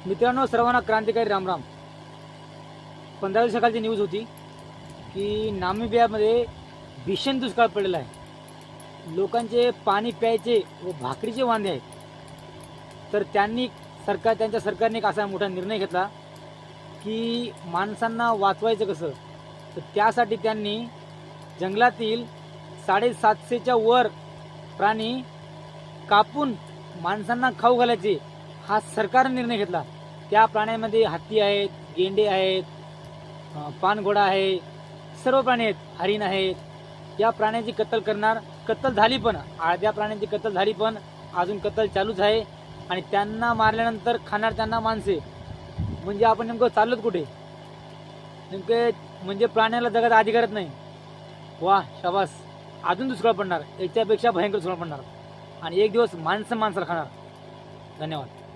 मित्रांनो, सर्वांना क्रांतिकारी रामराम. 15 दिवसाखालची न्यूज होती की नामिबियामध्ये भीषण दुष्काळ पडलेला आहे. लोकांचे पाणी प्यायचे व भाकरीचे वांदे आहेत. तर त्यांच्या सरकारने एक असा मोठा निर्णय घेतला की माणसांना वाचवायचं कसं. तर त्यासाठी त्यांनी जंगलातील 750च्या वर प्राणी कापून माणसांना खाऊ घालायचे हा सरकारने निर्णय घेतला. त्या प्राण्यांमध्ये हत्ती आहेत, गेंडे आहेत, पानघोडा आहे, सर्व प्राणी आहेत, हरिण आहेत. या प्राण्यांची कत्तल झाली, पण अर्ध्या प्राण्यांची कत्तल झाली, पण अजून कत्तल चालूच आहे. आणि त्यांना मारल्यानंतर खाणार त्यांना माणसे. म्हणजे आपण नेमकं चाललोत कुठे? नेमके म्हणजे प्राण्याला जगात अधिकारच नाही. वा शाबास. अजून दुष्काळ पडणार, याच्यापेक्षा भयंकर दुष्काळ पडणार. आणि एक दिवस माणसाला खाणार. धन्यवाद.